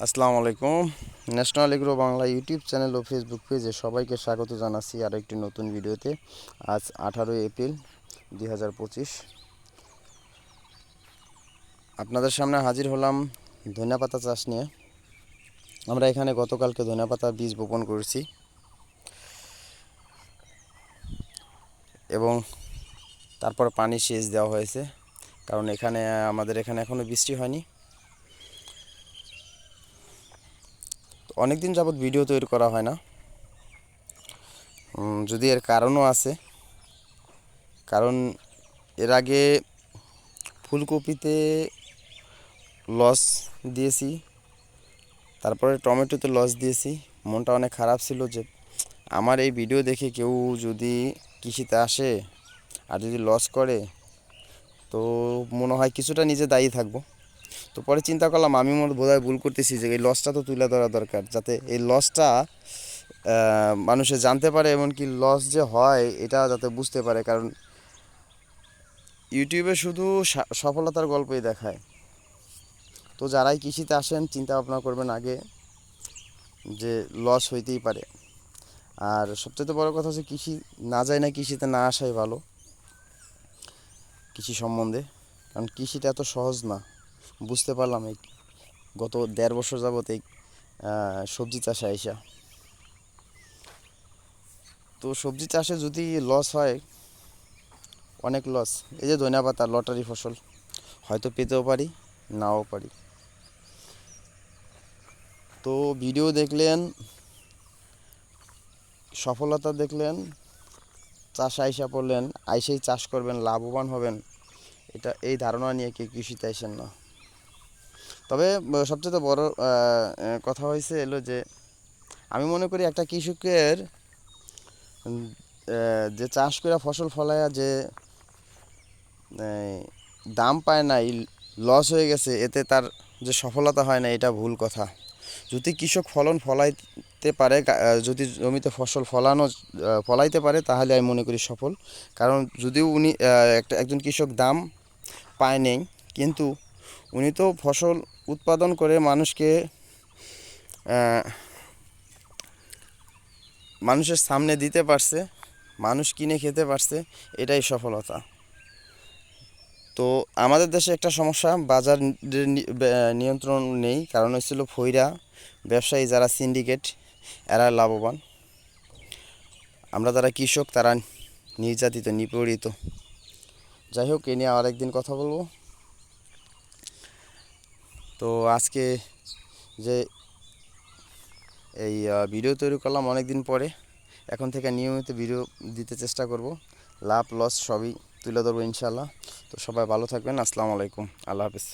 আসসালামু আলাইকুম। National agro Bangla YouTube channel ও ফেসবুক পেজে সবাইকে স্বাগত জানাচ্ছি আরও একটি নতুন ভিডিওতে। আজ 18 এপ্রিল 2025 আপনাদের সামনে হাজির হলাম ধনেপাতা চাষ নিয়ে। আমরা এখানে গতকালকে ধনেপাতা বীজ বপন করেছি এবং তারপর পানি সেচ দেওয়া হয়েছে, কারণ আমাদের এখানে এখনও বৃষ্টি হয়নি। অনেক দিন যাবৎ ভিডিও তৈরি করা হয় না, যদি এর কারণও আছে। কারণ এর আগে ফুলকপিতে লস দিয়েছি, তারপরে টমেটোতে লস দিয়েছি। মনটা অনেক খারাপ ছিল যে আমার এই ভিডিও দেখে কেউ যদি কৃষিতে আসে আর যদি লস করে, তো মনে হয় কিছুটা নিজে দায়ী থাকবো। তো পরে চিন্তা করলাম আমি বোধহয় ভুল করতেছি, যে এই লসটা তো তুলে ধরা দরকার, যাতে এই লসটা মানুষে জানতে পারে, এমনকি লস যে হয় এটা যাতে বুঝতে পারে। কারণ ইউটিউবে শুধু সফলতার গল্পই দেখায়। তো যারাই কৃষিতে আসেন চিন্তা ভাবনা করবেন আগে যে লস হইতেই পারে। আর সবচেয়ে বড় কথা হচ্ছে কৃষি না যায় না, কৃষিতে না আসাই ভালো কৃষি সম্বন্ধে। কারণ কৃষিটা এত সহজ না। বুঝতে পারলাম এই গত 1.5 বছর যাবত এই সবজি চাষে আইসা। তো সবজি চাষে যদি লস হয়, অনেক লস। এই যে ধনেপাতা লটারি ফসল, হয়তো পেতেও পারি, নাও পারি। তো ভিডিও দেখলেন, সফলতা দেখলেন, চাষ আইসা পড়লেন, আইসেই চাষ করবেন, লাভবান হবেন, এই ধারণা নিয়ে কেউ কৃষিতে আসেন না। তবে সবচেয়ে বড় কথা হয়েছে এলো যে আমি মনে করি একটা কৃষকের যে চাষ করে ফসল ফলায়া যে দাম পায় না, লস হয়ে গেছে, এতে তার যে সফলতা হয় না, এটা ভুল কথা। যদি কৃষক ফলন ফলাইতে পারে, যদি জমিতে ফসল ফলাইতে পারে, তাহলে আমি মনে করি সফল। কারণ যদিও উনি একজন কৃষক দাম পায় নেই, কিন্তু উনি তো ফসল উৎপাদন করে মানুষের সামনে দিতে পারছে, মানুষ কিনে খেতে পারছে, এটাই সফলতা। তো আমাদের দেশে একটা সমস্যা, বাজার নিয়ন্ত্রণ নেই। কারণ হচ্ছিল ফইরা ব্যবসায়ী যারা সিন্ডিকেট, এরা লাভবান। আমরা যারা কৃষক তারা নির্যাতিত, নিপীড়িত। যাই হোক, এ নিয়ে আরেকদিন কথা বলবো। তো আজকে যে এই ভিডিও তৈরি করলাম অনেক দিন পরে, এখন থেকে নিয়মিত ভিডিও দিতে চেষ্টা করব। লাভ লস সবই তুলে ধরবো ইনশাল্লাহ। তো সবাই ভালো থাকবেন। আসসালামু আলাইকুম, আল্লাহ হাফিজ।